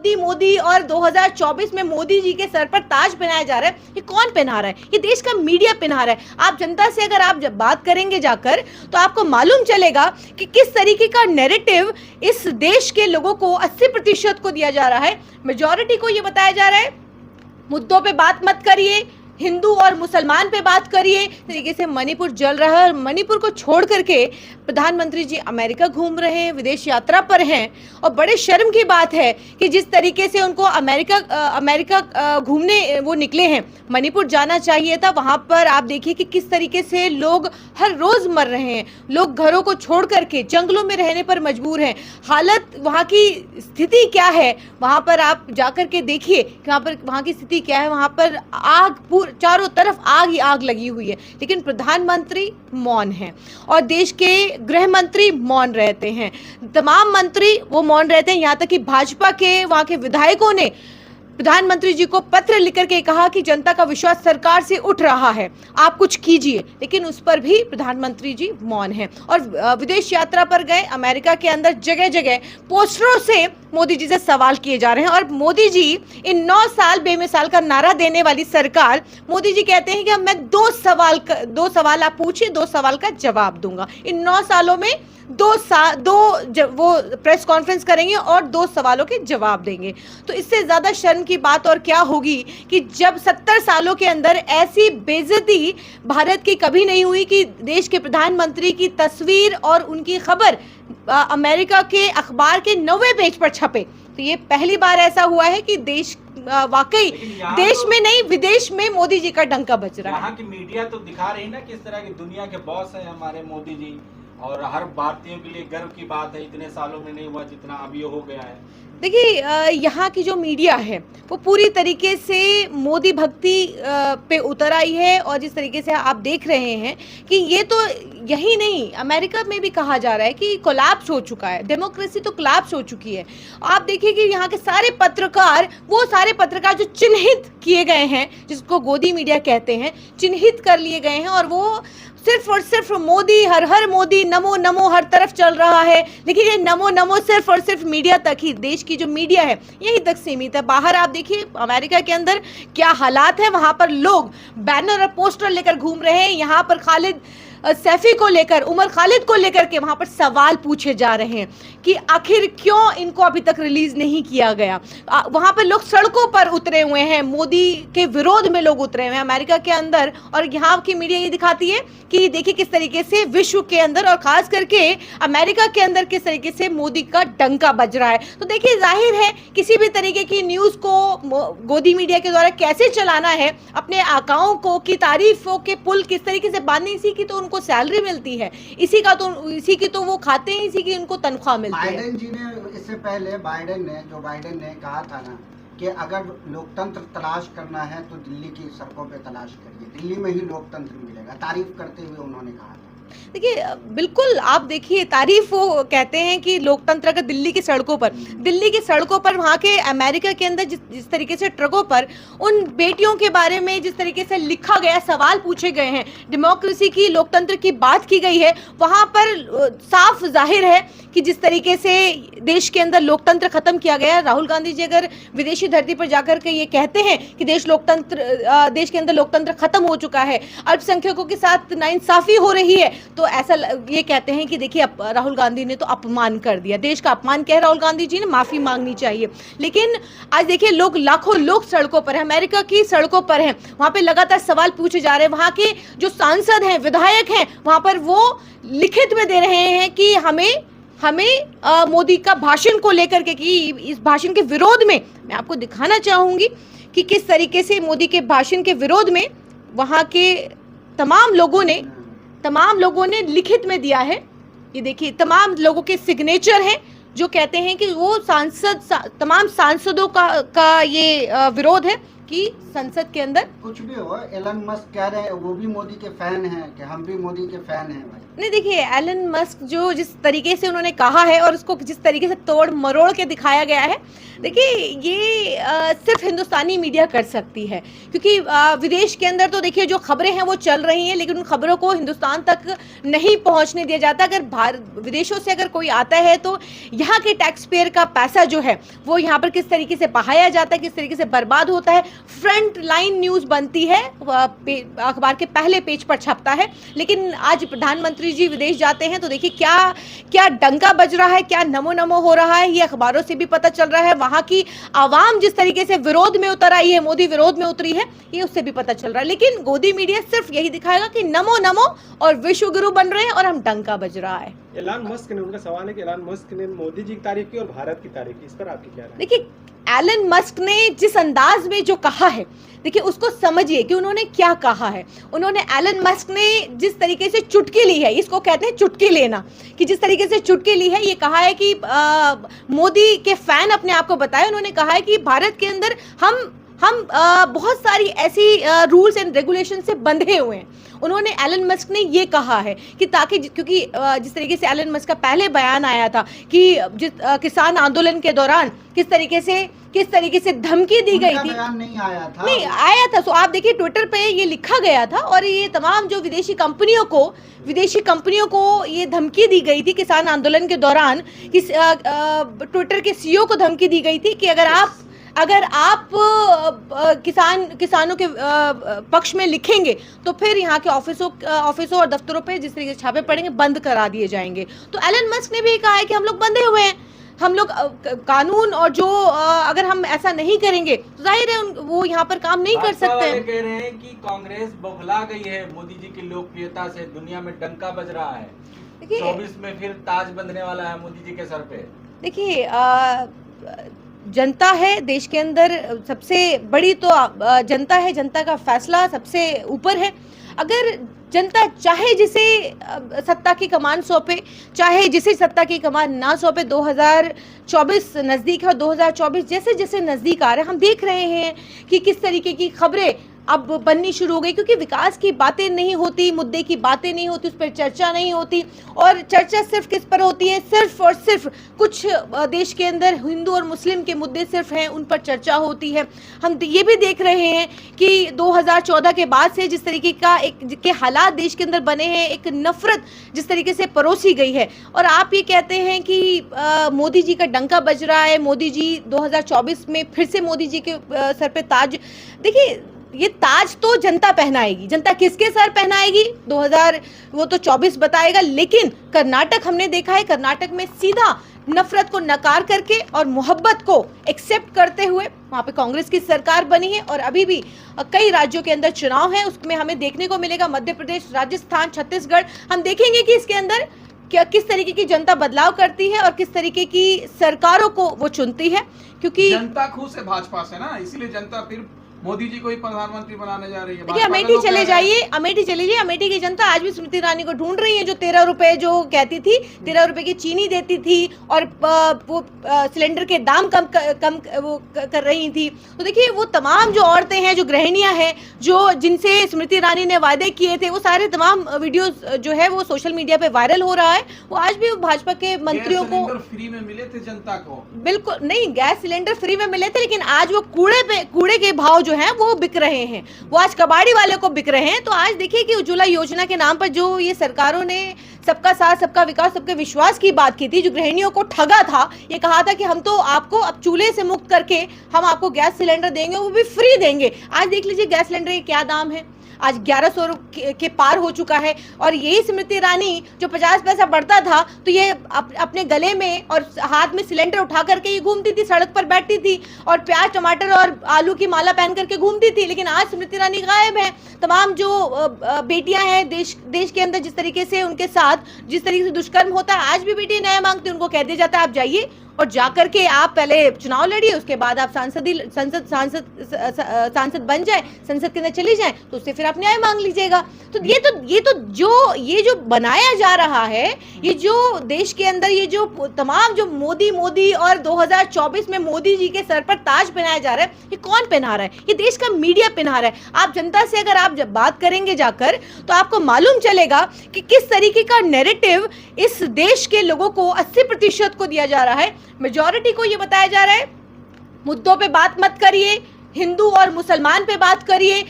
मोदी मोदी और 2024 में मोदी जी के सर पर ताज पहनाया जा रहा है, ये कौन पहना रहा है? ये देश का मीडिया पहना रहा है। आप जनता से अगर आप जब बात करेंगे जाकर तो आपको मालूम चलेगा कि किस तरीके का नैरेटिव इस देश के लोगों को 80% को दिया जा रहा है। मेजॉरिटी को ये बताया जा रहा है मुद्दों पे बात मत करिए, हिंदू और मुसलमान पे बात करिए। तरीके से मणिपुर जल रहा है और मणिपुर को छोड़ करके प्रधानमंत्री जी अमेरिका घूम रहे हैं, विदेश यात्रा पर हैं। और बड़े शर्म की बात है कि जिस तरीके से उनको अमेरिका घूमने वो निकले हैं, मणिपुर जाना चाहिए था। वहां पर आप देखिए कि किस तरीके से लोग हर रोज मर रहे हैं, लोग घरों को छोड़ करके जंगलों में रहने पर मजबूर हैं। हालत वहां की स्थिति क्या है, वहां पर आप जाकर के देखिए वहां की स्थिति क्या है। वहां पर आग, चारों तरफ आग ही आग लगी हुई है, लेकिन प्रधानमंत्री मौन है और देश के गृह मंत्री मौन रहते हैं, तमाम मंत्री वो मौन रहते हैं। यहाँ तक कि भाजपा के वहां के विधायकों ने प्रधानमंत्री जी को पत्र लिखकर के कहा कि जनता का विश्वास सरकार से उठ रहा है, आप कुछ कीजिए, लेकिन उस पर भी प्रधानमंत्री जी मौन हैं। और विदेश यात्रा पर गए, अमेरिका के अंदर जगह जगह पोस्टरों से मोदी जी से सवाल किए जा रहे हैं। और मोदी जी इन 9 साल बेमिसाल का नारा देने वाली सरकार, मोदी जी कहते हैं कि मैं दो सवाल आप पूछिए, 2 सवाल का जवाब दूंगा। इन 9 सालों में वो प्रेस कॉन्फ्रेंस करेंगे और 2 सवालों के जवाब देंगे। तो इससे ज्यादा शर्म की बात और क्या होगी कि जब 70 सालों के अंदर ऐसी बेइज्जती भारत की कभी नहीं हुई कि देश के प्रधानमंत्री की तस्वीर और उनकी खबर अमेरिका के अखबार के 90 पेज पर छपे। तो ये पहली बार ऐसा हुआ है कि देश वाकई देश में नहीं विदेश में मोदी जी का डंका बज रहा है। यहाँ की मीडिया तो दिखा रही है ना किस तरह की दुनिया के बॉस है हमारे मोदी जी, और हर भारतीयों के लिए गर्व की बात है, इतने सालों में नहीं हुआ जितना अभी हो गया है। देखिए यहाँ की जो मीडिया है वो पूरी तरीके से मोदी भक्ति पे उतर आई है। और जिस तरीके से आप देख रहे हैं कि ये तो यही नहीं, अमेरिका में भी कहा जा रहा है कि कोलैप्स हो चुका है, डेमोक्रेसी तो कोलैप्स हो चुकी है। आप देखिए कि यहाँ के सारे पत्रकार, वो सारे पत्रकार जो चिन्हित किए गए हैं, जिसको गोदी मीडिया कहते हैं, चिन्हित कर लिए गए हैं और वो सिर्फ और सिर्फ मोदी, हर हर मोदी, नमो नमो हर तरफ चल रहा है। लेकिन ये नमो नमो सिर्फ और सिर्फ मीडिया तक ही, देश की जो मीडिया है यहीं तक सीमित है। बाहर आप देखिए अमेरिका के अंदर क्या हालात है, वहां पर लोग बैनर और पोस्टर लेकर घूम रहे हैं। यहाँ पर खालिद सैफी को लेकर, उमर खालिद को लेकर के वहां पर सवाल पूछे जा रहे हैं कि आखिर क्यों इनको अभी तक रिलीज नहीं किया गया। वहां पर लोग सड़कों पर उतरे हुए हैं, मोदी के विरोध में लोग उतरे हुए हैं अमेरिका के अंदर। और यहाँ की मीडिया ये दिखाती है कि देखिए किस तरीके से विश्व के अंदर और खास करके अमेरिका के अंदर किस तरीके से मोदी का डंका बज रहा है। तो देखिए जाहिर है किसी भी तरीके की न्यूज को गोदी मीडिया के द्वारा कैसे चलाना है, अपने आकाओं को की तारीफों के पुल किस तरीके से बांधने, इसी की तो उनको सैलरी मिलती है, इसी की तो वो खाते हैं, इसी की उनको तनख्वाह मिलती है। बाइडेन जी ने इससे पहले जो बाइडेन ने कहा था ना कि अगर लोकतंत्र तलाश करना है तो दिल्ली की सड़कों पे तलाश करिए, दिल्ली में ही लोकतंत्र मिलेगा, तारीफ करते हुए उन्होंने कहा था। देखिए बिल्कुल आप देखिए तारीफ वो कहते हैं कि लोकतंत्र का दिल्ली की सड़कों पर वहाँ के अमेरिका के अंदर जिस तरीके से ट्रकों पर उन बेटियों के बारे में जिस तरीके से लिखा गया, सवाल पूछे गए हैं, डेमोक्रेसी की, लोकतंत्र की बात की गई है, वहाँ पर साफ जाहिर है कि जिस तरीके से देश के अंदर लोकतंत्र खत्म किया गया है। राहुल गांधी जी अगर विदेशी धरती पर जाकर के ये कहते हैं कि देश के अंदर लोकतंत्र खत्म हो चुका है, अल्पसंख्यकों के साथ नाइंसाफी हो रही है, तो ऐसा ये कहते हैं कि देखिए राहुल गांधी ने तो अपमान कर दिया, देश का अपमान कह राहुल गांधी जी ने, माफी मांगनी चाहिए। लेकिन आज देखिए लाखों लोग सड़कों पर हैं, अमेरिका की सड़कों पर हैं, वहां पे लगातार सवाल पूछे जा रहे हैं। वहां के जो सांसद हैं, विधायक हैं, वहां पर वो लिखित में दे रहे हैं कि हमें मोदी का भाषण को लेकर के, कि इस भाषण के विरोध में मैं आपको दिखाना चाहूंगी कि किस तरीके से मोदी के भाषण के विरोध में वहां के तमाम लोगों ने लिखित में दिया है। ये देखिए तमाम लोगों के सिग्नेचर हैं जो कहते हैं कि वो तमाम सांसदों का ये विरोध है आपकी संसद के अंदर। कुछ भी हो, एलन मस्क कह रहे हैं वो भी मोदी के फैन हैं कि हम भी मोदी के फैन हैं भाई। नहीं देखिए, एलन मस्क जो जिस तरीके से उन्होंने कहा है और उसको जिस तरीके से तोड़ मरोड़ के दिखाया गया है, देखिए ये सिर्फ हिंदुस्तानी मीडिया कर सकती है, क्योंकि विदेश के अंदर तो देखिए जो खबरें हैं वो चल रही हैं, लेकिन उन खबरों को हिंदुस्तान तक नहीं पहुंचने दिया जाता। अगर विदेशों से अगर कोई आता है तो यहाँ के टैक्स पेयर का पैसा जो है वो यहाँ पर किस तरीके से बहाया जाता है, किस तरीके से बर्बाद होता है, फ्रंट लाइन न्यूज़ बनती है, अखबार के पहले पेज पर छपता है। लेकिन आज प्रधानमंत्री जी विदेश जाते हैं तो देखिए क्या क्या डंका बज रहा है, क्या नमो नमो हो रहा है, ये अखबारों से भी पता चल रहा है। वहां की आवाम जिस तरीके से विरोध में उतर आई है, मोदी विरोध में उतरी है, ये उससे भी पता चल रहा है। लेकिन गोदी मीडिया सिर्फ यही दिखाएगा कि नमो नमो और विश्व गुरु बन रहे हैं और हम डंका बज रहा है। एलन मस्क ने, उनका सवाल है कि एलन मस्क ने मोदी जी की तारीफ की और भारत की तारीफ की, इस पर आपकी क्या राय है? देखिए, एलन मस्क ने जिस अंदाज में जो कहा है, देखिए उसको समझिए कि उन्होंने क्या कहा है। उन्होंने, एलन मस्क ने जिस तरीके से चुटकी ली है, इसको कहते हैं चुटकी लेना, कि जिस तरीके से चुटकी ली है, ये कहा है कि मोदी के फैन अपने आप को बताए। उन्होंने कहा है कि भारत के अंदर हम बहुत सारी ऐसी रूल्स एंड रेगुलेशन से बंधे हुए हैं। उन्होंने, एलन मस्क ने ये कहा है कि ताकि, क्योंकि जिस तरीके से एलन मस्क का पहले बयान आया था कि किसान आंदोलन के दौरान किस तरीके से धमकी दी गई थी, बयान नहीं आया था। नहीं आया था। तो आप देखिए ट्विटर पे ये लिखा गया था और ये तमाम जो विदेशी कंपनियों को ये धमकी दी गई थी किसान आंदोलन के दौरान, कि ट्विटर के सीईओ को धमकी दी गई थी कि अगर आप किसानों के पक्ष में लिखेंगे तो फिर यहाँ के ऑफिसों और दफ्तरों पे जिस तरीके से छापे पड़ेंगे, बंद करा दिए जाएंगे। तो एलन मस्क ने भी कहा है कि हम लोग बंधे हुए हैं, हम लोग कानून और जो अगर हम ऐसा नहीं करेंगे तो जाहिर है वो यहाँ पर काम नहीं कर सकते हैं। कह रहे हैं कि कांग्रेस बौखला गई है मोदी जी की लोकप्रियता से, दुनिया में डंका बज रहा है। 24 में फिर ताज बंधने वाला है मोदी जी के सर पे। देखिए, जनता है देश के अंदर, सबसे बड़ी तो जनता है, जनता का फैसला सबसे ऊपर है। अगर जनता चाहे जिसे सत्ता की कमान सौंपे, चाहे जिसे सत्ता की कमान ना सौंपे, 2024 नज़दीक है और 2024 जैसे जैसे नज़दीक आ रहा है, हम देख रहे हैं कि किस तरीके की खबरें अब बननी शुरू हो गई, क्योंकि विकास की बातें नहीं होती, मुद्दे की बातें नहीं होती, उस पर चर्चा नहीं होती। और चर्चा सिर्फ किस पर होती है, सिर्फ और सिर्फ कुछ देश के अंदर हिंदू और मुस्लिम के मुद्दे सिर्फ हैं, उन पर चर्चा होती है। हम ये भी देख रहे हैं कि 2014 के बाद से जिस तरीके के हालात देश के अंदर बने हैं, एक नफरत जिस तरीके से परोसी गई है, और आप ये कहते हैं कि मोदी जी का डंका बज रहा है, मोदी जी 2024 में फिर से मोदी जी के सर पे ताज। देखिए, ये ताज तो जनता पहनाएगी, जनता किसके सर पहनाएगी वो तो 24 बताएगा। लेकिन कर्नाटक हमने देखा है, कर्नाटक में सीधा नफरत को नकार करके और मोहब्बत को एक्सेप्ट करते हुए वहां पे कांग्रेस की सरकार बनी है। और अभी भी कई राज्यों के अंदर चुनाव है, उसमें हमें देखने को मिलेगा, मध्य प्रदेश, राजस्थान, छत्तीसगढ़, हम देखेंगे कि इसके अंदर किस तरीके की जनता बदलाव करती है और किस तरीके की सरकारों को वो चुनती है। क्योंकि जनता खुश है भाजपा से ना, इसीलिए जनता फिर मोदी जी को ही प्रधानमंत्री बनाने जा रही है। देखिए, अमेठी चले जाइए, अमेठी की जनता आज भी स्मृति ईरानी को ढूंढ रही है, जो 13 रुपए जो कहती थी, 13 रुपए की चीनी देती थी और वो सिलेंडर के दाम कम कर रही थी। तो देखिए, वो तमाम जो औरतें हैं, जो गृहिणियां हैं, जिनसे स्मृति ईरानी ने वादे किए थे, वो सारे तमाम वीडियोस जो है वो सोशल मीडिया पे वायरल हो रहा है। वो आज भी भाजपा के मंत्रियों को फ्री में मिले थे जनता को, बिल्कुल नहीं, गैस सिलेंडर फ्री में मिले थे, लेकिन आज वो कूड़े के भाव जो हैं वो बिक रहे हैं, वो आज कबाड़ी वाले को बिक रहे हैं। तो आज देखिए कि उज्ज्वला योजना के नाम पर जो ये सरकारों ने सबका साथ, सबका विकास, सबके विश्वास की बात की थी, जो गृहिणियों को ठगा था, ये कहा था कि हम तो आपको अब चूल्हे से मुक्त करके हम आपको गैस सिलेंडर देंगे, वो भी फ्री देंगे। आज देख लीजिए गैस सिलेंडर के क्या दाम है, आज 1100 के पार हो चुका है। और यही स्मृति ईरानी जो 50 पैसा बढ़ता था तो ये अपने गले में और हाथ में सिलेंडर उठा करके ये घूमती थी, सड़क पर बैठती थी और प्याज, टमाटर और आलू की माला पहन करके घूमती थी। लेकिन आज स्मृति ईरानी गायब है। तमाम जो बेटियां हैं देश के अंदर, जिस तरीके से उनके साथ जिस तरीके से दुष्कर्म होता है, आज भी बेटियां न्याय मांगती हैं, उनको कह दिया जाता है आप जाइए और जाकर के आप पहले चुनाव लड़िए, उसके बाद आप सांसद बन जाए, संसद के अंदर चली जाए, तो उससे फिर आप न्याय मांग लीजिएगा। तो ये जो बनाया जा रहा है, ये जो देश के अंदर ये जो तमाम जो मोदी और 2024 में मोदी जी के सर पर ताज पहनाया जा रहा है, ये कौन पहना रहा है? ये देश का मीडिया पहना रहा है। आप जनता से अगर आप जब बात करेंगे जाकर, तो आपको मालूम चलेगा कि किस तरीके का नैरेटिव इस देश के लोगों को 80% को दिया जा रहा है। मेजॉरिटी को ये बताया जा रहा है मुद्दों पे बात मत करिए, हिंदू और मुसलमान पे बात करिए,